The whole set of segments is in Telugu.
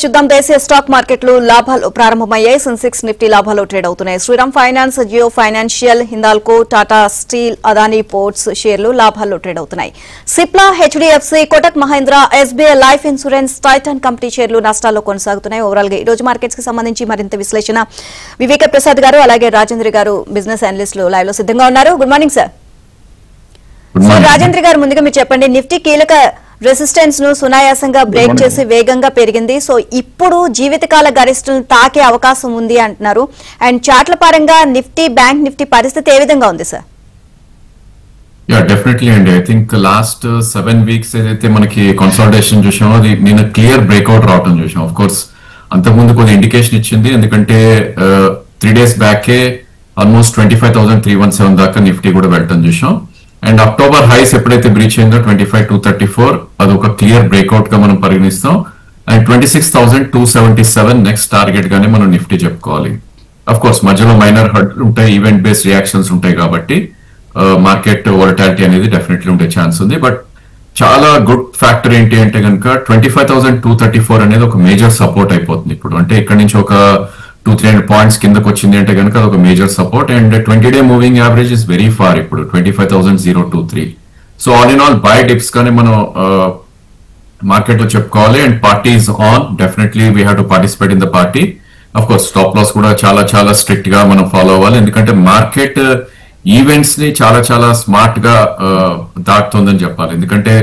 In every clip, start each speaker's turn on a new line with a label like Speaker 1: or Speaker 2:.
Speaker 1: చూద్దాం. దేశీయ స్టాక్ మార్కెట్లు లాభాలు ప్రారంభమయ్యాయి. సెన్సెక్స్ నిఫ్టీ లాభాలు ట్రేడ్ అవుతున్నాయి. Shriram finance, Jio financial, Hindalco, Tata steel, Adani ports షేర్లు లాభాల్లో ట్రేడ్ అవుతున్నాయి. Cipla, HDFC, Kotak Mahindra, SBI life insurance, Titan company షేర్లు నష్టాల్లో కొనసాగుతున్నాయి. ఓవరాల్ గా ఈ రోజు మార్కెట్స్ కి సంబంధించి మరింత విశ్లేషణ వివేక ప్రసాద్ గారు అలాగే రాజేంద్ర గారు బిజినెస్ అనలిస్టులు లైవ్ లో సిద్ధంగా ఉన్నారు. Good morning sir. రాజేంద్ర గారు, ముందుగా మీరు చెప్పండి, నిఫ్టీ కీలక రెసిస్టెన్స్ ను సునాయాసంగా బ్రేక్ చేసి వేగంగా పెరిగింది. సో ఇప్పుడు జీవితకాల గరిష్ఠను తాకే అవకాశం ఉంది అంటున్నారు. అండ్ చార్ట్ల పరంగా నిఫ్టీ, బ్యాంక్ నిఫ్టీ పరిస్థితి ఏ విధంగా ఉంది సార్?
Speaker 2: డెఫినెట్లీ అండి. ఐ థింక్ లాస్ట్ 7 వీక్స్ ఏదైతే మనకి కన్సాలిడేషన్ చూసామో అది నేను క్లియర్ బ్రేక్అవుట్ రావడం చూసాం. ఆఫ్ కోర్స్ అంతకుముందు కొన్ని ఇండికేషన్ ఇచ్చింది, ఎందుకంటే 3 days బ్యాకే ఆల్మోస్ట్ 25,317 దాకా నిఫ్టీ కూడా వెళ్ళటం చూసాం. అండ్ అక్టోబర్ హైస్ ఎప్పుడైతే బ్రీచ్ అయిందో 25,234 అది ఒక క్లియర్ బ్రేక్అవుట్ గా మనం పరిగణిస్తాం. అండ్ 26,277 నెక్స్ట్ టార్గెట్ గానే మనం నిఫ్టీ చెప్పుకోవాలి. అఫ్ కోర్స్ మధ్యలో మైనర్ హర్డ్ ఉంటాయి, ఈవెంట్ బేస్డ్ రియాక్షన్స్ ఉంటాయి కాబట్టి మార్కెట్ వోలటాలిటీ అనేది డెఫినెట్లీ ఉండే ఛాన్స్ ఉంది. బట్ చాలా గుడ్ ఫ్యాక్టర్ ఏంటి అంటే కనుక 25,234 అనేది ఒక మేజర్ సపోర్ట్ అయిపోతుంది ఇప్పుడు. అంటే ఇక్కడ నుంచి ఒక 200-300 పాయింట్స్ కిందకు వచ్చింది అంటే కనుక అది ఒక major support. And 20-day moving average is very far ఇప్పుడు 25,023. So all in all buy dips కానీ మనం మార్కెట్ లో చెప్పుకోవాలి. And party is on, definitely we have to participate in the party. Of course stop loss కూడా చాలా చాలా స్ట్రిక్ట్ గా మనం ఫాలో అవ్వాలి, ఎందుకంటే మార్కెట్ ఈవెంట్స్ ని చాలా చాలా స్మార్ట్ గా దాటుతుందని చెప్పాలి. ఎందుకంటే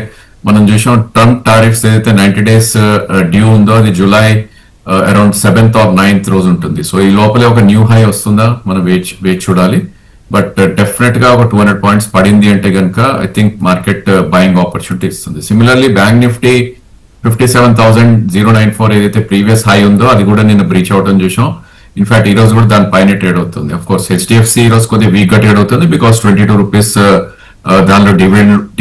Speaker 2: మనం చూసాం ట్రంప్ టారిఫ్స్ ఏదైతే 90 days డ్యూ ఉందో అది July around 7th or 9th రోజు ఉంటుంది. సో ఈ లోపలే ఒక న్యూ హై వస్తుందా మనం వేచి చూడాలి. బట్ డెఫినెట్ గా ఒక 200 పాయింట్స్ పడింది అంటే కనుక I think market buying opportunity ఇస్తుంది. సిమిలర్లీ బ్యాంక్ నిఫ్టీ 57,094 ఏదైతే ప్రీవియస్ హై ఉందో అది కూడా నిన్న బ్రీచ్ అవడం చూసాం. ఇన్ఫాక్ట్ ఈ రోజు కూడా దాని పైన ట్రేడ్ అవుతుంది. అఫ్ కోర్స్ హెచ్డిఎఫ్సి ఈ రోజు కొద్దిగా వీక్ గా ట్రేడ్ అవుతుంది బికాస్ 22 రూపీస్ దానిలో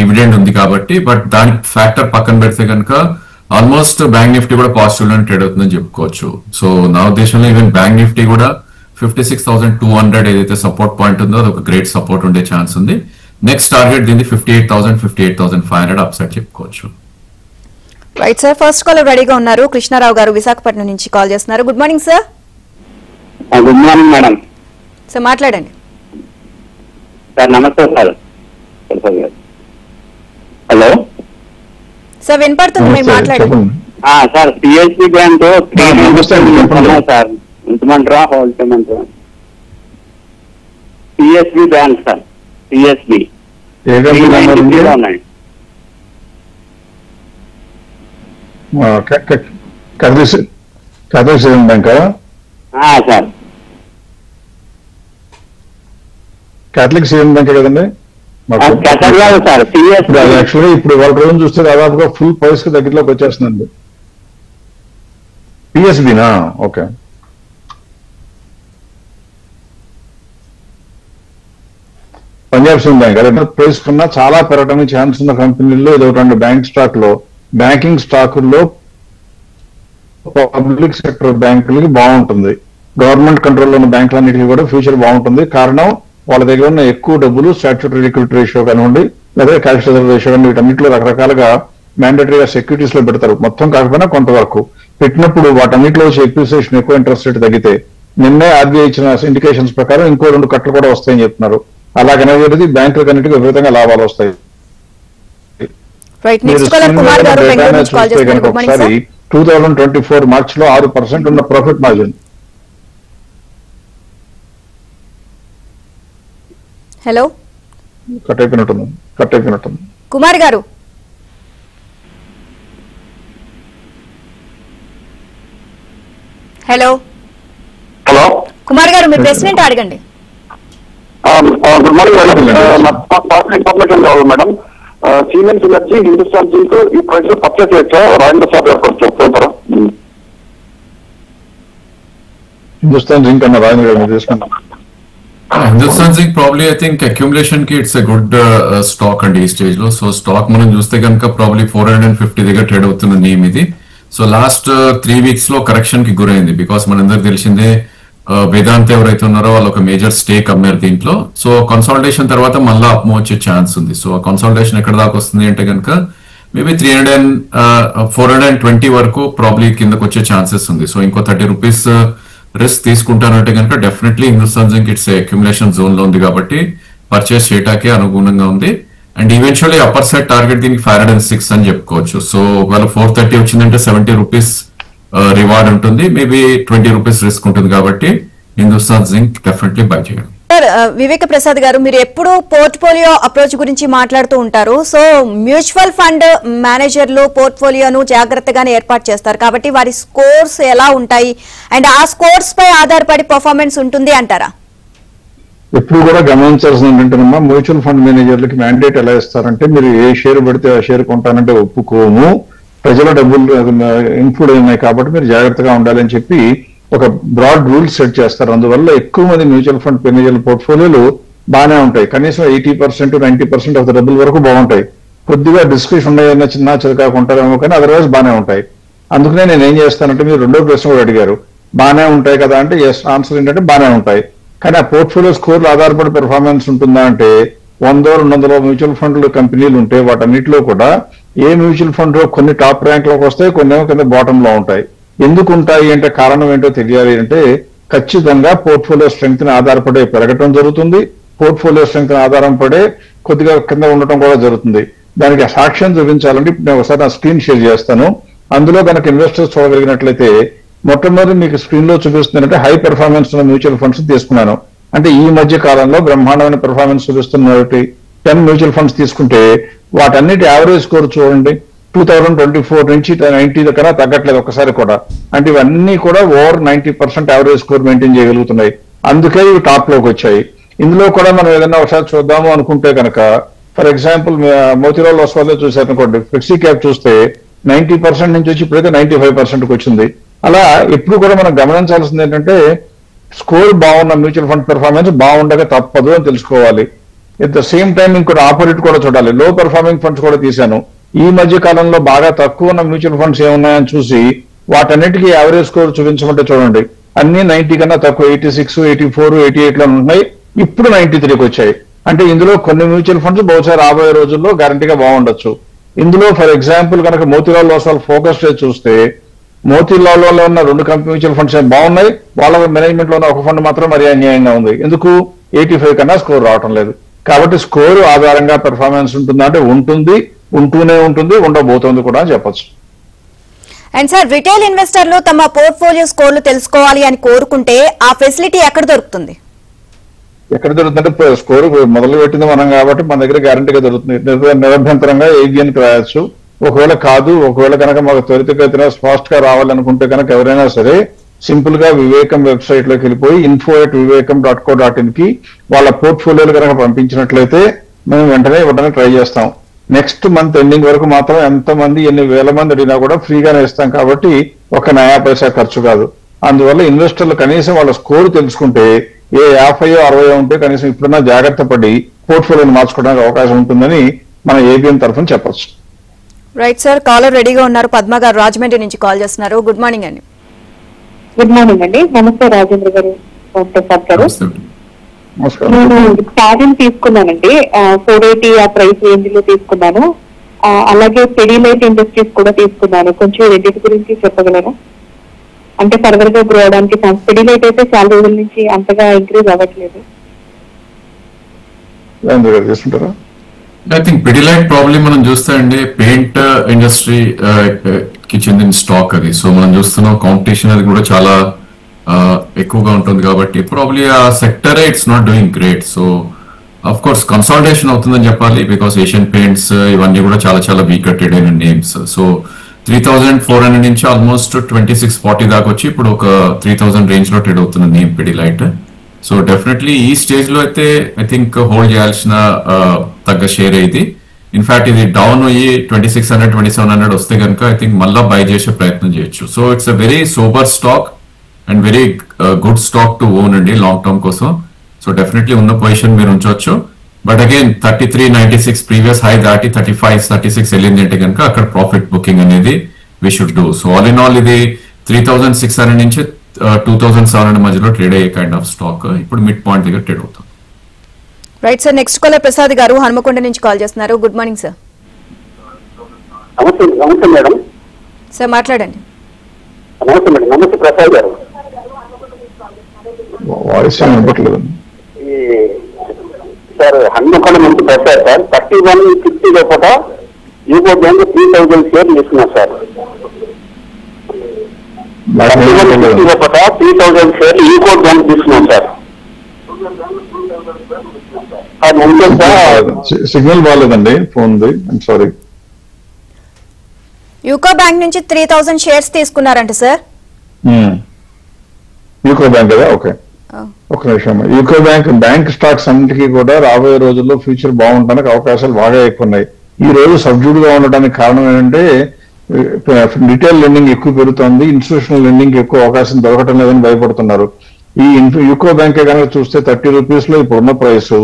Speaker 2: డివిడెండ్ ఉంది కాబట్టి. బట్ దాని ఫ్యాక్టర్ పక్కన పెడితే కనుక ఆల్మోస్ట్ బ్యాంక్ నిఫ్టీ కూడా పాజిటివ్ లో ట్రేడ్ అవుతుందని చెప్పుకోవచ్చు. సో నా ఉద్దేశంలో ఈవెన్ బ్యాంక్ నిఫ్టీ కూడా 56,200 ఏదైతే సపోర్ట్ పాయింట్ ఉందో అది ఒక గ్రేట్ సపోర్ట్ ఉండే ఛాన్స్ ఉంది. నెక్స్ట్ టార్గెట్ దీన్ని 58,000, 58,500 అప్సెట్ చెప్పుకోవచ్చు.
Speaker 1: రైట్ సార్, ఫస్ట్ కాల్ రెడీగా ఉన్నారు. కృష్ణారావు గారు విశాఖపట్నం నుంచి కాల్ చేస్తున్నారు. Good morning sir.
Speaker 3: Good morning madam.
Speaker 1: Sir మాట్లాడండి.
Speaker 3: సార్ నమస్తే సార్. హలో
Speaker 1: సార్ వినపడుతుంది, మీరు మాట్లాడండి.
Speaker 3: సార్ పిఎస్బి బ్యాంక్ సార్ ఇంతమంటారా హోల్ చేయమంటారా? పిఎస్బి బ్యాంక్ సార్, పిఎస్బి ఉన్నాయి.
Speaker 4: Bank
Speaker 3: sir
Speaker 4: Catholic saving bank కదండి. యాక్చువల్గా ఇప్పుడు వాళ్ళ రోజు చూస్తే దాదాపుగా ఫుల్ ప్రైస్ కి దగ్గరలోకి వచ్చేస్తుందండి. పిఎస్బినా? ఓకే. పంజాబ్ సింధ్ బ్యాంక్ అదే ప్రైస్ కన్నా చాలా పెరగడానికి ఛాన్స్ ఉన్న కంపెనీల్లో ఇది ఒకటి. బ్యాంక్ స్టాక్ లో, బ్యాంకింగ్ స్టాకుల్లో పబ్లిక్ సెక్టర్ బ్యాంకులకి బాగుంటుంది. గవర్నమెంట్ కంట్రోల్లో ఉన్న బ్యాంకులన్నిటికీ కూడా ఫ్యూచర్ బాగుంటుంది. కారణం వాళ్ళ దగ్గర ఉన్న ఎక్కువ డబ్బులు స్టాట్యూటరీ లిక్విడిటీ రేషియో కానివ్వండి లేదా క్యాష్ రిజర్వ్ రేషియో కానీ వీటన్నిటిలో రకరకాలుగా మ్యాండేటరీగా సెక్యూరిటీస్ లో పెడతారు. మొత్తం కాకపోయినా కొంతవరకు పెట్టినప్పుడు వాటన్నిటిలో వచ్చే ఎక్విజిషన్ ఎక్కువ ఇంట్రెస్ట్ రేట్ తగ్గితే నిన్నే ఆర్బీఐ ఇచ్చిన ఇండికేషన్స్ ప్రకారం ఇంకో 2 కట్టలు కూడా వస్తాయని చెప్తున్నారు. అలాగనేది బ్యాంకులకు అన్నిటికీ విపరీతంగా లాభాలు వస్తాయి. ఒకసారి 2024 మార్చ్ లో 6% ఉన్న ప్రాఫిట్ మార్జిన్.
Speaker 1: హలో,
Speaker 4: కట్ అయిపోయినట్టుంది
Speaker 1: కుమార్ గారు. హలో
Speaker 3: హలో
Speaker 1: కుమార్ గారు, మీ ప్రశ్న ఏంటో అడగండి.
Speaker 3: Good morning madam. ఇన్ఫర్మేషన్ కావాలి madam. Siemens energy, Hindustan zinc ఈ ప్రైస్ పర్చేస్ చేయొచ్చా? రాజేంద్ర సార్ చెప్తారా?
Speaker 4: హిందుస్థాన్ జింక్ అన్న రాజేంద్ర గారు తీసుకుంటాం.
Speaker 2: Hindustan zinc probably I think accumulation కి ఇట్స్ ఎ గుడ్ స్టాక్ అండి ఈ స్టేజ్ లో. సో స్టాక్ మనం చూస్తే కనుక ప్రాబ్లీ 450 దగ్గర ట్రేడ్ అవుతున్న నేమ్ ఇది. సో లాస్ట్ 3 వీక్స్ లో కరెక్షన్ కి గురైంది బికాస్ మనందరికి తెలిసిందే వేదాంత ఎవరైతే ఉన్నారో వాళ్ళు ఒక మేజర్ స్టేక్ అమ్మారు దీంట్లో. సో కన్సాలిడేషన్ తర్వాత మళ్ళీ అప్ వచ్చే ఛాన్స్ ఉంది. సో కన్సాలిడేషన్ ఎక్కడ దాకా వస్తుంది అంటే కనుక మేబీ 420 వరకు ప్రాబ్లీ కిందకు వచ్చే ఛాన్సెస్ ఉంది. సో ఇంకో 30 రూపీస్ రిస్క్ తీసుకుంటానంటే కనుక definitely Hindustan zinc it's accumulation zone లో ఉంది కాబట్టి పర్చేస్ చేయటానికి అనుగుణంగా ఉంది. And eventually upper side target దీనికి 506 అని చెప్పుకోవచ్చు. సో ఒకవేళ 430 వచ్చిందంటే 70 రూపీస్ రివార్డ్ ఉంటుంది, మేబీ 20 రూపీస్ రిస్క్ ఉంటుంది కాబట్టి హిందుస్థాన్ జింక్ డెఫినెట్లీ బై చేయండి.
Speaker 1: సార్, వివేక ప్రసాద్ గారు, మీరు ఎప్పుడు పోర్ట్ఫోలియో అప్రోచ్ గురించి మాట్లాడుతూ ఉంటారు. సో మ్యూచువల్ ఫండ్ మేనేజర్లు పోర్ట్ఫోలియోను జాగ్రత్తగానే ఏర్పాటు చేస్తారు కాబట్టి వారి స్కోర్స్ ఎలా ఉంటాయి అండ్ ఆ స్కోర్స్ పై ఆధారపడి పర్ఫార్మెన్స్ ఉంటుంది అంటారా?
Speaker 4: ఎప్పుడు కూడా గమనించాల్సింది ఏంటంటే మ్యూచువల్ ఫండ్ మేనేజర్లకి మ్యాండేట్ ఎలా ఇస్తారంటే, మీరు ఏ షేర్ పడితే ఆ షేర్ కొంటానంటే ఒప్పుకోము, ప్రజల డబ్బులు ఇన్ఫ్లూడ్ అయినాయి కాబట్టి మీరు జాగ్రత్తగా ఉండాలని చెప్పి ఒక బ్రాడ్ రూల్స్ సెట్ చేస్తారు. అందువల్ల ఎక్కువ మంది మ్యూచువల్ ఫండ్ మేనేజర్ల పోర్ట్ఫోలియోలు బాగానే ఉంటాయి. కనీసం 80% 90% ఆఫ్ ద డబ్బుల వరకు బాగుంటాయి. కొద్దిగా డిస్కషన్ ఉన్నాయన్న చిన్న చిరకాకు ఉంటారేమో కానీ అదర్వైజ్ బాగానే ఉంటాయి. అందుకనే నేను ఏం చేస్తానంటే, మీరు రెండో ప్రశ్న కూడా అడిగారు, బాగానే ఉంటాయి కదా అంటే ఎస్, ఆన్సర్ ఏంటంటే బాగానే ఉంటాయి. కానీ ఆ పోర్ట్ఫోలియో స్కోర్లు ఆధారపడి పెర్ఫార్మెన్స్ ఉంటుందా అంటే 100-200 మ్యూచువల్ ఫండ్లు కంపెనీలు ఉంటే వాటన్నిటిలో కూడా ఏ మ్యూచువల్ ఫండ్ కొన్ని టాప్ ర్యాంక్ లోకి వస్తాయి, కొన్ని కింద బాటమ్ లో ఉంటాయి. ఎందుకు ఉంటాయి అంటే కారణం ఏంటో తెలియాలి అంటే ఖచ్చితంగా పోర్ట్ఫోలియో స్ట్రెంగ్త్ ని ఆధారపడే పెరగటం జరుగుతుంది, పోర్ట్ఫోలియో స్ట్రెంగ్త్ ని ఆధారం పడే కొద్దిగా కింద ఉండటం కూడా జరుగుతుంది. దానికి సాక్ష్యం చూపించాలంటే ఇప్పుడు నేను ఒకసారి నా స్క్రీన్ షేర్ చేస్తాను. అందులో కనుక ఇన్వెస్టర్స్ చూడగలిగినట్లయితే మొట్టమొదటి మీకు స్క్రీన్ లో చూపిస్తుందంటే హై పెర్ఫార్మెన్స్ ఉన్న మ్యూచువల్ ఫండ్స్ తీసుకున్నాను. అంటే ఈ మధ్య కాలంలో బ్రహ్మాండమైన పెర్ఫార్మెన్స్ చూపిస్తున్న 10 మ్యూచువల్ ఫండ్స్ తీసుకుంటే వాటన్నిటి యావరేజ్ స్కోర్ చూడండి 2024 నుంచి 90 కన్నా తగ్గట్లేదు ఒకసారి కూడా. అంటే ఇవన్నీ కూడా ఓవర్ 90% యావరేజ్ స్కోర్ మెయింటైన్ చేయగలుగుతున్నాయి. అందుకే ఇవి టాప్ లోకి వచ్చాయి. ఇందులో కూడా మనం ఏదైనా ఒకసారి చూద్దాము అనుకుంటే కనుక ఫర్ ఎగ్జాంపుల్ మోతీలాల్ ఓస్వాల్ చూసారనుకోండి, ఫ్లెక్సీ క్యాప్ చూస్తే 90% నుంచి వచ్చి ఇప్పుడైతే 95%కి వచ్చింది. అలా ఎప్పుడు కూడా మనం గమనించాల్సింది ఏంటంటే స్కోర్ బాగున్న మ్యూచువల్ ఫండ్ పెర్ఫార్మెన్స్ బాగుండగా తప్పదు అని తెలుసుకోవాలి. ఎట్ ద సేమ్ టైం ఇంకోటి ఆపోజిట్ కూడా చూడాలి. లో పెర్ఫార్మింగ్ ఫండ్స్ కూడా తీశాను. ఈ మధ్య కాలంలో బాగా తక్కువ ఉన్న మ్యూచువల్ ఫండ్స్ ఏమున్నాయని చూసి వాటన్నిటికీ యావరేజ్ స్కోర్ చూపించమంటే చూడండి, అన్ని 90 కన్నా తక్కువ 86, 84, 88 లో ఉన్నాయి. ఇప్పుడు 93కి వచ్చాయి. అంటే ఇందులో కొన్ని మ్యూచువల్ ఫండ్స్ బహుశా రాబోయే రోజుల్లో గ్యారంటీగా బాగుండొచ్చు. ఇందులో ఫర్ ఎగ్జాంపుల్ కనుక మోతీలాల్ ఓస్వాల్ ఫోకస్ చూస్తే మోతీలాల్ లో ఉన్న 2 కంపెనీ మ్యూచువల్ ఫండ్స్ బాగున్నాయి, వాళ్ళ మేనేజ్మెంట్ లో ఉన్న ఒక ఫండ్ మాత్రం మరీ అన్యాయంగా ఉంది. ఎందుకు 85 కన్నా స్కోర్ రావటం లేదు. కాబట్టి స్కోర్ ఆధారంగా పెర్ఫార్మెన్స్ ఉంటుందా అంటే ఉంటుంది, ఉంటూనే ఉంటుంది, ఉండబోతోంది కూడా అని చెప్పొచ్చు.
Speaker 1: అండ్ సార్, రిటైల్ ఇన్వెస్టర్లు తమ పోర్ట్ఫోలియో స్కోర్లు తెలుసుకోవాలి అని కోరుకుంటే ఆ ఫెసిలిటీ ఎక్కడ దొరుకుతుంది?
Speaker 4: ఎక్కడ దొరుకుతుందంటే స్కోర్ మొదలు పెట్టింది మనం కాబట్టి మన దగ్గర గ్యారంటీగా దొరుకుతుంది. నిరభ్యంతరంగా ఏబిఎన్కి రాయొచ్చు. ఒకవేళ కాదు, ఒకవేళ కనుక మాకు త్వరితగతిన ఫాస్ట్ గా రావాలనుకుంటే కనుక ఎవరైనా సరే సింపుల్ గా వివేకం వెబ్సైట్ లోకి వెళ్ళిపోయి info@vivekum.co.in కి వాళ్ళ పోర్ట్ఫోలియోలు కనుక పంపించినట్లయితే మేము వెంటనే ఇవ్వడానికి ట్రై చేస్తాం. నెక్స్ట్ మంత్ ఎండింగ్ వరకు మాత్రం ఎంతమంది ఎన్ని వేల మంది అడిగినా కూడా ఫ్రీగానే ఇస్తాం కాబట్టి ఒక నయా పైసా ఖర్చు కాదు. అందువల్ల ఇన్వెస్టర్లు కనీసం వాళ్ళ స్కోర్ తెలుసుకుంటే ఏ 50-60 ఉంటే కనీసం ఇప్పుడున్నా జాగ్రత్త పడి పోర్ట్ఫోలియోని మార్చుకోవడానికి అవకాశం ఉంటుందని మన ఏబిఎన్ తరఫున చెప్పొచ్చు.
Speaker 1: రైట్ సార్, కాలర్ రెడీగా ఉన్నారు. పద్మ గారు రాజమండ్రి నుంచి కాల్ చేస్తున్నారు. గుడ్ మార్నింగ్ అండి.
Speaker 5: గుడ్ మార్నింగ్ అండి. నమస్తే రాజేంద్ర గారు, ప్రసాద్ గారు. నేను ప్యాడెన్ తీసుకున్నానండి, 480 ఆ ప్రైస్ రేంజ్ లో తీసుకున్నాను. అలాగే పెడిలైట్ ఇండస్ట్రీస్ కూడా తీసుకున్నాను. కొంచెం రెండింటి గురించి చెప్పగలరా? అంటే ఫర్దర్ గా గ్రో అవడానికి ఛాన్స్. పెడిలైట్ అయితే చాలా రోజుల నుంచి అంతగా ఇంక్రీజ్ అవ్వట్లేదు.
Speaker 2: ఐ థింక్ పిడిలైట్ ప్రాబ్లమ్ మనం చూస్తే అండి పెయింట్ ఇండస్ట్రీ కి చెందిన స్టాక్ అది. సో మనం చూస్తున్నాం కాంపిటీషన్ అది కూడా చాలా ఎక్కువగా ఉంటుంది కాబట్టి ప్రాబ్లీ ఆ సెక్టరే it's not doing great. So of course consolidation అవుతుందని చెప్పాలి, బికాస్ ఏషియన్ పెయింట్స్ ఇవన్నీ కూడా చాలా చాలా వీక్ ట్రేడ్ అయిన నేమ్స్. సో 3,400 నుంచి ఆల్మోస్ట్ 2640 దాకా వచ్చి ఇప్పుడు ఒక 3,000 రేంజ్ లో ట్రేడ్ అవుతున్న నేమ్ పిడిలైట్. సో డెఫినెట్లీ ఈ స్టేజ్ లో అయితే ఐ థింక్ హోల్డ్ చేయాల్సిన తగ్గ షేర్ ఇది. ఇన్ఫాక్ట్ ఇది డౌన్ అయ్యి 2600, 2700 వస్తే కనుక ఐ థింక్ మళ్ళా బై చేసే ప్రయత్నం చేయొచ్చు. So it's a very sober stock and very good stock to own అండి లాంగ్ టర్మ్ కోసం. సో డెఫినెట్లీ ఉన్న పొజిషన్ మీరు ఉంచవచ్చు. బట్ అగైన్ 3396 ప్రీవియస్ హై దాటి 35-36 వెళ్ళింది అంటే కనుక అక్కడ ప్రాఫిట్ బుకింగ్ అనేది we should do. So all in all ఇది 3600 నుంచి 2700 మధ్యలో ట్రేడ్ అయ్యే కైండ్ ఆఫ్ స్టాక్ ఇప్పుడు మిడ్ పాయింట్ దగ్గర ట్రేడ్ అవుతుంది.
Speaker 1: Right sir, next caller Prasad garu Hanamkonda నుంచి కాల్ చేస్తున్నారు. Good morning sir.
Speaker 3: నమస్తే నమస్తే మేడం.
Speaker 1: సార్ మాట్లాడండి.
Speaker 3: నమస్తే మేడం. నమస్తే ప్రసాద్ గారు.
Speaker 4: వాయిస్ వినపట్లేదు.
Speaker 3: ఈ సార్ హన్మకొండ నుంచి ప్రసాద్ సార్ 3150 లోపల యూకో బ్యాంక్ 3000 షేర్లు తీసుకున్నారు సార్. 3150 లోపల 3000 షేర్లు యూకో బ్యాంక్ తీసుకున్నాం సార్.
Speaker 4: సిగ్నల్ బాగాలేదండి ఫోన్ సారీ.
Speaker 1: యూకో బ్యాంక్ నుంచి 3000 షేర్స్ తీసుకున్నారంట సార్.
Speaker 4: యూకో బ్యాంక్ కదా, ఓకే. ఒక నిమిషం. యూకో బ్యాంక్ స్టాక్స్ అన్నిటికీ కూడా రాబోయే రోజుల్లో ఫ్యూచర్ బాగుండడానికి అవకాశాలు బాగా ఎక్కువ ఉన్నాయి. ఈ రోజు సబ్జ్యూడ్ గా ఉండడానికి కారణం ఏంటంటే రిటైల్ లెండింగ్ ఎక్కువ పెరుగుతోంది, ఇన్స్టిట్యూషనల్ లెండింగ్ ఎక్కువ అవకాశం దొరకటం లేదని భయపడుతున్నారు. ఈ యూకో బ్యాంకే కనుక చూస్తే 30 రూపీస్ లో ఇప్పుడున్న ప్రైస్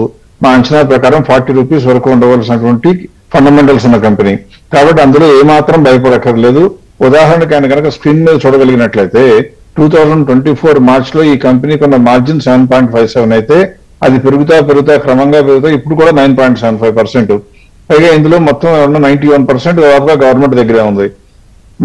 Speaker 4: మా అంచనా ప్రకారం 40 రూపీస్ వరకు ఉండవలసినటువంటి ఫండమెంటల్స్ ఉన్న కంపెనీ కాబట్టి అందులో ఏమాత్రం భయపడక్కర్లేదు. ఉదాహరణకి ఆయన కనుక స్క్రీన్ మీద చూడగలిగినట్లయితే 2024 మార్చ్ లో ఈ కంపెనీకి ఉన్న మార్జిన్ 7.57 అయితే అది పెరుగుతా క్రమంగా పెరుగుతా ఇప్పుడు కూడా 9.75%. పైగా ఇందులో మొత్తం 91% దాదాపుగా గవర్నమెంట్ దగ్గరే ఉంది.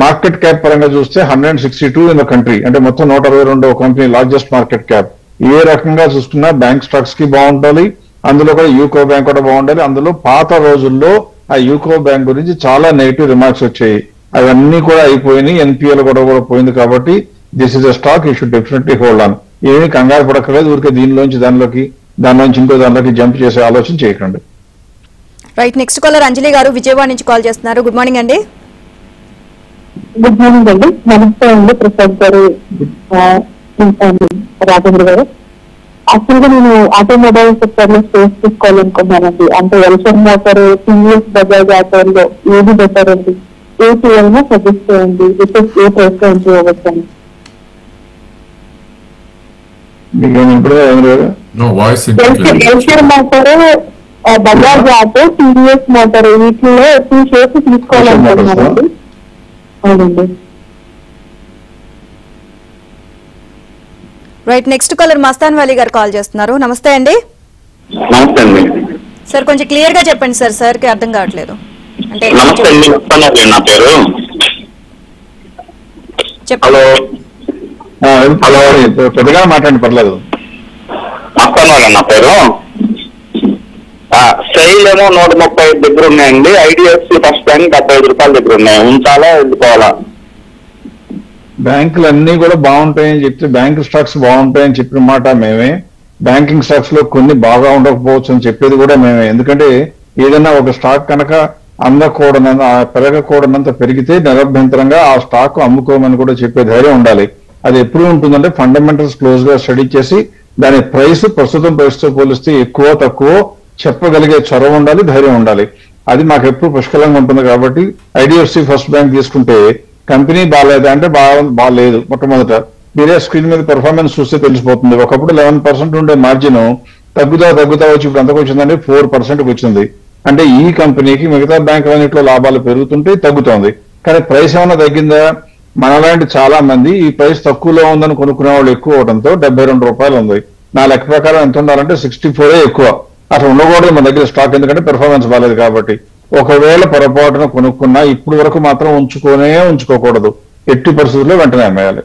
Speaker 4: మార్కెట్ క్యాప్ పరంగా చూస్తే 162 ఇన్ ద కంట్రీ, అంటే మొత్తం 162 కంపెనీ లార్జెస్ట్ మార్కెట్ క్యాప్. ఏ రకంగా చూసుకున్నా బ్యాంక్ స్టాక్స్ కి బాగుండాలి, అందులో కూడా యూకో బ్యాంక్ కూడా బాగుండాలి. అందులో పాత రోజుల్లో ఆ యూకో బ్యాంక్ గురించి చాలా నెగిటివ్ రిమార్క్స్ వచ్చాయి, అవన్నీ కూడా అయిపోయినాయి. ఎన్పిఎల్ కూడా పోయింది. కాబట్టి this is a stock you should definitely hold on. ఏమీ కంగారు పడక్కర్లేదు. ఊరికే దీనిలోంచి దానిలోంచి ఇంకో దానిలోకి జంప్ చేసే ఆలోచన చేయకండి.
Speaker 1: రైట్. నెక్స్ట్ కాలర్ అంజలి గారు విజయవాడ నుంచి కాల్ చేస్తున్నారు. గుడ్ మార్నింగ్ అండి.
Speaker 5: గుడ్ మార్నింగ్ అండి. నమస్తే అండి ప్రసాద్ గారు, రాజేంద్ర గారు. యాక్చువల్గా నేను ఆటోమొబైల్ సెక్టర్ లో స్పేస్ తీసుకోవాలనుకున్నానండి. అంటే ఎల్సర్ మోటార్, టీవీఎస్, బజాజ్ ఆటోల్లో ఏది బెటర్ అండి? ఏ చేయాలన్నా సజెస్ట్ చేయండి. ఏ ప్రైస్ లో ఎంచుకోవచ్చు అని. ఎల్సర్ motor, Bajaj auto, TVS motor వీటిలో 2 షేర్స్ తీసుకోవాలనుకుంటున్నానండి. అవునండి.
Speaker 1: Right. Next caller Mastan Vali గారు కాల్ చేస్తున్నారు. నమస్తే అండి.
Speaker 3: నమస్తే అండి
Speaker 1: సార్ కొంచెం క్లియర్ గా చెప్పండి సార్, సార్ కి అర్థం కావట్లేదు. అంటే
Speaker 3: నమస్తే అండి. నా పేరు
Speaker 1: చెప్పండి.
Speaker 4: హలో, పెద్దగా మాట్లాడండి పర్లేదు.
Speaker 3: మస్తాన్ నా పేరు. స్టైల్ ఏమో 135 దగ్గర ఉన్నాయండి. ఐడిఎఫ్సి ఫస్ట్ బ్యాంక్ 75 రూపాయల దగ్గర ఉన్నాయి. ఉంచాలా వెళ్ళిపోవాలా?
Speaker 4: బ్యాంకులు అన్ని కూడా బాగుంటాయని చెప్తే బ్యాంక్ స్టాక్స్ బాగుంటాయని చెప్పిన మాట మేమే. బ్యాంకింగ్ స్టాక్స్ లో కొన్ని బాగా ఉండకపోవచ్చు అని చెప్పేది కూడా మేమే. ఎందుకంటే ఏదైనా ఒక స్టాక్ కనుక పెరగకూడనంత పెరిగితే నిరభ్యంతరంగా ఆ స్టాక్ అమ్ముకోమని కూడా చెప్పే ధైర్యం ఉండాలి. అది ఎప్పుడు ఉంటుందంటే ఫండమెంటల్స్ క్లోజ్ గా స్టడీ చేసి దాని ప్రైస్ ప్రస్తుతం ప్రైస్ తో పోలిస్తే ఎక్కువ తక్కువ చెప్పగలిగే చొరవ ఉండాలి, ధైర్యం ఉండాలి. అది మాకు ఎప్పుడు పుష్కలంగా ఉంటుంది. కాబట్టి ఐడిఎఫ్సి ఫస్ట్ బ్యాంక్ తీసుకుంటే కంపెనీ బాగాలేదా అంటే బాగాలేదు. మొట్టమొదట మీరే స్క్రీన్ మీద పెర్ఫార్మెన్స్ చూస్తే తెలిసిపోతుంది. ఒకప్పుడు 11% ఉండే మార్జిన్ తగ్గుతా వచ్చి ఇప్పుడు ఎంతకు వచ్చిందంటే 4%కి వచ్చింది. అంటే ఈ కంపెనీకి మిగతా బ్యాంకులన్నింటిలో లాభాలు పెరుగుతుంటే తగ్గుతోంది. కానీ ప్రైస్ ఏమైనా తగ్గిందా? మనలాంటి చాలా మంది ఈ ప్రైస్ తక్కువలో ఉందని కొనుక్కునే వాళ్ళు ఎక్కువ అవడంతో 72 రూపాయలు ఉంది. నా లెక్క ప్రకారం ఎంత ఉండాలంటే 64 ఎక్కువ. అసలు ఉండకూడదు మన దగ్గర స్టాక్, ఎందుకంటే పెర్ఫార్మెన్స్ బాగాలేదు కాబట్టి. ఒకవేళ పొరపాటున కొనుక్కున్నా ఇప్పుడు వరకు మాత్రం ఉంచుకోకూడదు. ఎట్టి పరిస్థితుల్లో వెంటనే అమ్మేయాలి.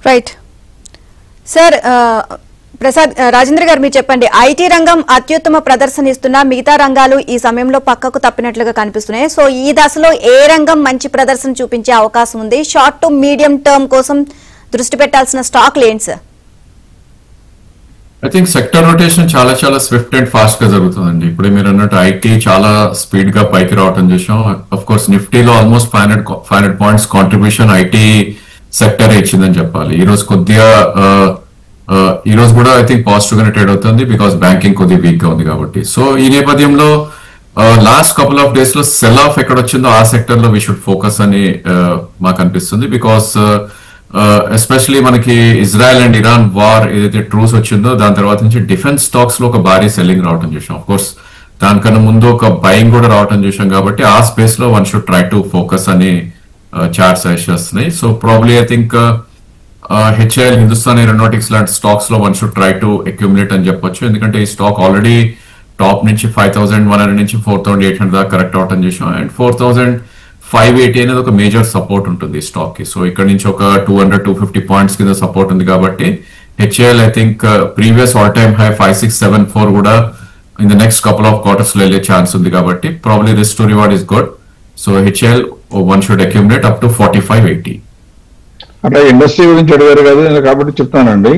Speaker 1: రైట్. సార్ ప్రసాద్ రాజేంద్ర గారు మీరు చెప్పండి. ఐటీ రంగం అత్యుత్తమ ప్రదర్శన ఇస్తున్న మిగతా రంగాలు ఈ సమయంలో పక్కకు తప్పినట్లుగా కనిపిస్తున్నాయి. సో ఈ దశలో ఏ రంగం మంచి ప్రదర్శన చూపించే అవకాశం ఉంది? షార్ట్ టు మీడియం టర్మ్ కోసం దృష్టి పెట్టాల్సిన స్టాక్లు ఏంటి sir?
Speaker 2: I think sector rotation చాలా స్విఫ్ట్ అండ్ ఫాస్ట్ గా జరుగుతుందండి. ఇప్పుడే మీరు అన్నట్టు ఐటీ చాలా స్పీడ్ గా పైకి రావటం చూసాం. అఫ్ కోర్స్ నిఫ్టీలో almost 500 points contribution IT sector ఇచ్చిందని చెప్పాలి. ఈ రోజు కొద్దిగా ఈ రోజు కూడా ఐ థింక్ పాజిటివ్ గానే ట్రేడ్ అవుతుంది, బికాస్ బ్యాంకింగ్ కొద్దిగా వీక్ గా ఉంది కాబట్టి. సో ఈ నేపథ్యంలో లాస్ట్ కపుల్ ఆఫ్ డేస్ లో సెల్ ఆఫ్ ఎక్కడ వచ్చిందో ఆ సెక్టర్ లో వీ షుడ్ ఫోకస్ అని మాకు అనిపిస్తుంది. బికాస్ ఎస్పెషలీ మనకి ఇజ్రాయెల్ అండ్ ఇరాన్ వార్ ఏదైతే ట్రూస్ వచ్చిందో దాని తర్వాత నుంచి డిఫెన్స్ స్టాక్స్ లో ఒక భారీ సెల్లింగ్ రావడం చూసాం. ఆఫ్ కోర్స్ దానికన్నా ముందు ఒక బయింగ్ కూడా రావడం చూసాం. కాబట్టి ఆ స్పేస్ లో one should try to focus అని చార్ట్ సజెస్ట్ చేస్తున్నాయి. So probably I think HIL, Hindustan aeronautics లాంటి స్టాక్స్ లో one should try to accumulate అని చెప్పొచ్చు. ఎందుకంటే ఈ స్టాక్ ఆల్రెడీ టాప్ నుంచి 5100 నుంచి 4800 దాకా కరెక్ట్ అవటం చూసాం. అండ్ 4580 అనేది ఒక మేజర్ సపోర్ట్ ఉంటుంది స్టాక్ కి. సో ఇక్కడ నుంచి ఒక 200-250 పాయింట్స్ కింద సపోర్ట్ ఉంది కాబట్టి HAL I think previous all time high 5674 కూడా in the next couple of quarters లో వెళ్ళే ఛాన్స్ ఉంది కాబట్టి probably risk to reward is good. So HAL one should accumulate up to 4580.
Speaker 4: అంటే ఇండస్ట్రీ గురించి అడిగారు కదా కాబట్టి చెప్తానండి.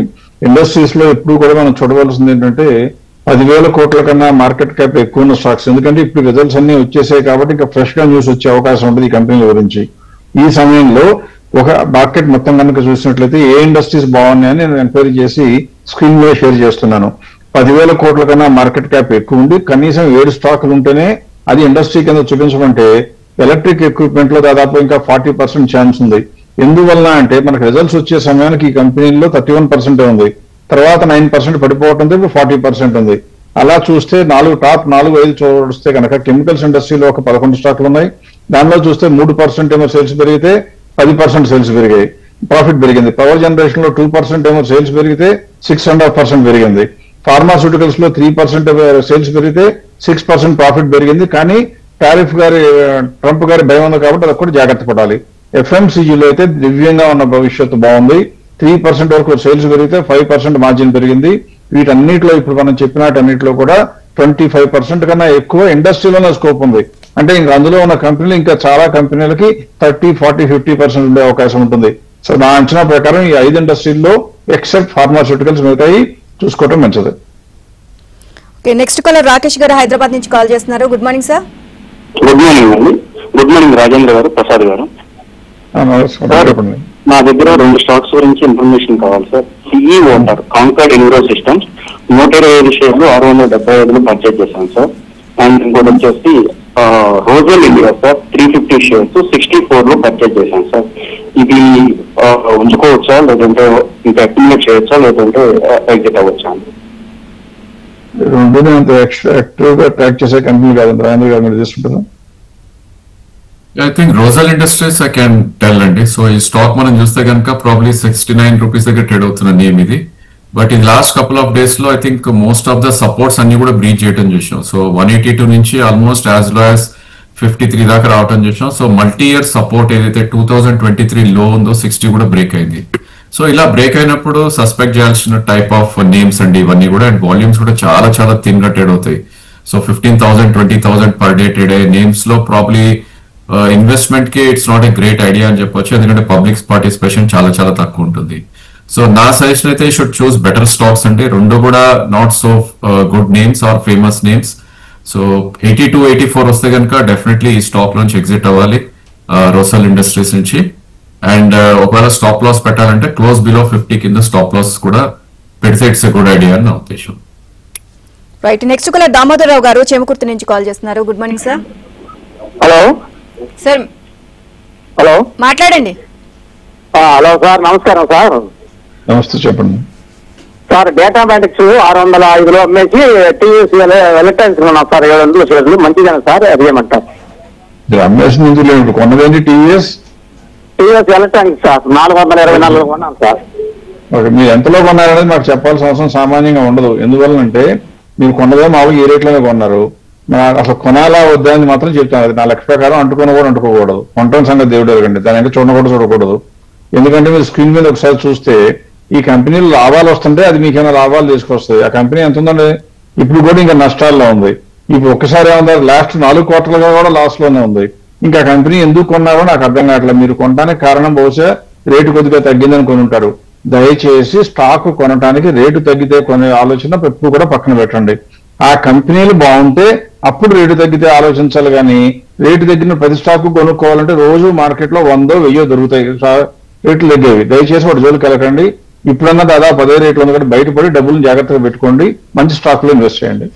Speaker 4: ఇండస్ట్రీస్ లో ఎప్పుడు కూడా మనం చూడవలసింది ఏంటంటే 10,000 కోట్ల కన్నా మార్కెట్ క్యాప్ ఎక్కువ ఉన్న స్టాక్స్. ఎందుకంటే ఇప్పుడు రిజల్ట్స్ అన్ని వచ్చేసాయి కాబట్టి ఇంకా ఫ్రెష్ గా న్యూస్ వచ్చే అవకాశం ఉంటుంది ఈ కంపెనీల గురించి. ఈ సమయంలో ఒక మార్కెట్ మొత్తం కనుక చూసినట్లయితే ఏ ఇండస్ట్రీస్ బాగున్నాయని నేను ఎంక్వైరీ చేసి స్క్రీన్ మీద షేర్ చేస్తున్నాను. 10,000 కోట్ల కన్నా మార్కెట్ క్యాప్ ఎక్కువ ఉండి కనీసం 7 స్టాకులు ఉంటేనే అది ఇండస్ట్రీ కింద చూపించమంటే ఎలక్ట్రిక్ ఎక్విప్మెంట్ లో దాదాపు ఇంకా 40% ఛాన్స్ ఉంది. ఎందువల్ల అంటే మనకు రిజల్ట్స్ వచ్చే సమయానికి ఈ కంపెనీల్లో 31% ఉంది, తర్వాత 9% పడిపోవడంతో ఇప్పుడు 40% ఉంది. అలా చూస్తే టాప్ 4-5 చూస్తే కనుక కెమికల్స్ ఇండస్ట్రీలో ఒక 11 స్టాక్లు ఉన్నాయి. దానిలో చూస్తే 3% ఏమో సేల్స్ పెరిగితే 10% సేల్స్ పెరిగాయి, ప్రాఫిట్ పెరిగింది. పవర్ జనరేషన్ లో 2% ఏమో సేల్స్ పెరిగితే 6.5% పెరిగింది. ఫార్మాస్యూటికల్స్ లో 3% సేల్స్ పెరిగితే 6% ప్రాఫిట్ పెరిగింది. కానీ ట్రంప్ గారి భయం ఉంది కాబట్టి అది కూడా జాగ్రత్త పడాలి. ఎఫ్ఎంసీజీలో అయితే దివ్యంగా ఉన్న భవిష్యత్తు బాగుంది. 3% వరకు సేల్స్ పెరిగితే 5% మార్జిన్ పెరిగింది. వీటన్నిటిలో ఇప్పుడు మనం చెప్పినట్టన్నిటిలో కూడా 25% కన్నా ఎక్కువ ఇండస్ట్రీలోనే స్కోప్ ఉంది. అంటే ఇంకా అందులో ఉన్న కంపెనీలు ఇంకా చాలా కంపెనీలకి 30, 40, 50% ఉండే అవకాశం ఉంటుంది. సో నా అంచనా ప్రకారం ఈ 5 ఇండస్ట్రీల్లో ఎక్సెప్ట్ ఫార్మాస్యూటికల్స్ మిగతాయి చూసుకోవటం మంచిది.
Speaker 1: నెక్స్ట్ కాలర్ రాకేష్ గారు హైదరాబాద్ నుంచి కాల్ చేస్తున్నారు. Good morning sir.
Speaker 3: Good morning అండి. గుడ్ మార్నింగ్ రాజేంద్ర గారు, ప్రసాద్ గారు. నా దగ్గర 2 స్టాక్స్ గురించి ఇన్ఫర్మేషన్ కావాలి సార్. సిఈ వాటర్, కాంకార్డ్ ఇన్గ్రో సిస్టమ్స్ 125 షేర్లు 675 పర్చేజ్ చేశాను సార్. అండ్ ఇంకోటి వచ్చేసి Rossell India sir 350 shares 64 purchase చేశాను సార్. ఇది ఉంచుకోవచ్చా లేదంటే ఇంకా అక్యుములేట్ చేయొచ్చా లేదంటే ఎగ్జిట్ అవ్వచ్చా?
Speaker 4: యాక్టివ్ గా ట్రాక్ చేసే కంపెనీ కాదండి రాజేంద్ర గారు, మీరు తీసుకుంటారా?
Speaker 2: I think Rossell industries I can tell అండి. సో ఈ స్టాక్ మనం చూస్తే కనుక ప్రాబ్లీ 69 రూపీస్ దగ్గర ట్రేడ్ అవుతున్న నేమ్ ఇది. బట్ ఈ లాస్ట్ కపుల్ ఆఫ్ డేస్ లో I think most of the supports అన్ని కూడా బ్రీచ్ చేయడం చూసాం. సో 182 నుంచి ఆల్మోస్ట్ యాజ్ లో యాజ్ 53 దాకా రావడం చూసాం. సో మల్టీ ఇయర్ సపోర్ట్ ఏదైతే 2023 లో ఉందో 60 కూడా బ్రేక్ అయింది. సో ఇలా బ్రేక్ అయినప్పుడు సస్పెక్ట్ చేయాల్సిన టైప్ ఆఫ్ నేమ్స్ అండి ఇవన్నీ కూడా. అండ్ వాల్యూమ్స్ కూడా చాలా చాలా థిన్ గా ట్రేడ్ అవుతాయి. సో 15,000, 20,000 పర్ డే ట్రేడ్ అయ్యే నేమ్స్ లో ప్రాబ్లీ ఇన్వెస్ట్మెంట్ కి it's not a great idea అని చెప్పొచ్చు. ఎందుకంటే పబ్లిక్ పార్టిసిపేషన్ చాలా చాలా తక్కువ ఉంటుంది. సో నా సజెషన్ అయితే షుడ్ చూస్ బెటర్ స్టాక్స్ అంటే 2 కూడా not so good names are famous names. So 82, 84 వస్తే కనుక డెఫినెట్లీ ఈ స్టాక్ నుంచి ఎగ్జిట్ అవ్వాలి రోసల్ ఇండస్ట్రీస్ నుంచి. అండ్ ఒకవేళ స్టాప్ లాస్ పెట్టాలంటే క్లోజ్ బిలో 50 కింద స్టాప్ లాస్ కూడా పెడితే ఇట్స్ ఎ గుడ్ ఐడియా అని నా ఉద్దేశం.
Speaker 1: రైట్, నెక్స్ట్ కాలర్ దామోదర్ రావు గారు చేమకుర్తి నుంచి కాల్ చేస్తున్నారు. Good morning sir.
Speaker 3: Hello
Speaker 1: sir,
Speaker 3: hello
Speaker 1: మాట్లాడండి.
Speaker 3: హలో సార్, నమస్కారం సార్.
Speaker 4: నమస్తే, చెప్పండి
Speaker 3: సార్. డేటా మ్యాటిక్స్ 605లో అమ్మేసి టీవీఎస్ ఎలక్ట్రానిక్స్ ఉన్నాం సార్ 700 షేర్లు. మంచిదేనా సార్? అది ఏమంటారు?
Speaker 4: అమ్మేషన్ నుంచి లేదు, కొన్నదేంటి? టీవీఎస్
Speaker 3: ఎలక్ట్రానిక్స్ సార్ 424 కొన్నాం సార్.
Speaker 4: ఓకే, మీరు ఎంతలో కొన్నారనేది మాకు చెప్పాల్సిన అవసరం సామాన్యంగా ఉండదు. ఎందువల్లంటే మీరు కొన్నదే మామూలుగా ఈ రేట్లోనే కొన్నారు. అసలు కొనాలా వద్దా అని మాత్రం చెప్తాను. అది నా లెక్క ప్రకారం అంటుకోకూడదు. కొనటం సంగతి దేవుడు ఎరగండి, దాని ఇంకా చూడకూడదు. ఎందుకంటే మీరు స్క్రీన్ మీద ఒకసారి చూస్తే ఈ కంపెనీలు లాభాలు వస్తుంటే అది మీకేమైనా లాభాలు తీసుకొస్తుంది. ఆ కంపెనీ ఎంత ఉందండి? ఇప్పుడు కూడా ఇంకా నష్టాల్లో ఉంది. ఇప్పుడు ఒక్కసారి ఏమన్నా లాస్ట్ 4 క్వార్టర్లుగా కూడా లాస్ లోనే ఉంది. ఇంకా కంపెనీ ఎందుకు కొన్నారో నాకు అర్థం కావట్లేదు. మీరు కొనడానికి కారణం బహుశా రేటు కొద్దిగా తగ్గిందని కొని ఉంటారు. దయచేసి స్టాక్ కొనడానికి రేటు తగ్గితే కొనే ఆలోచన ఎప్పుడు కూడా పక్కన పెట్టండి. ఆ కంపెనీలు బాగుంటే అప్పుడు రేటు తగ్గితే ఆలోచించాలి. కానీ రేటు తగ్గిన ప్రతి స్టాక్ కొనుక్కోవాలంటే రోజు మార్కెట్ లో 100, 1000 దొరుకుతాయి రేట్లు తగ్గేవి. దయచేసి వాటి జోలికి వెళ్ళకండి. ఇప్పుడన్నా దాదాపు 10 రేట్లు ఉంది కాబట్టి బయటపడి డబ్బులు జాగ్రత్తగా పెట్టుకోండి. మంచి స్టాక్ లో ఇన్వెస్ట్ చేయండి.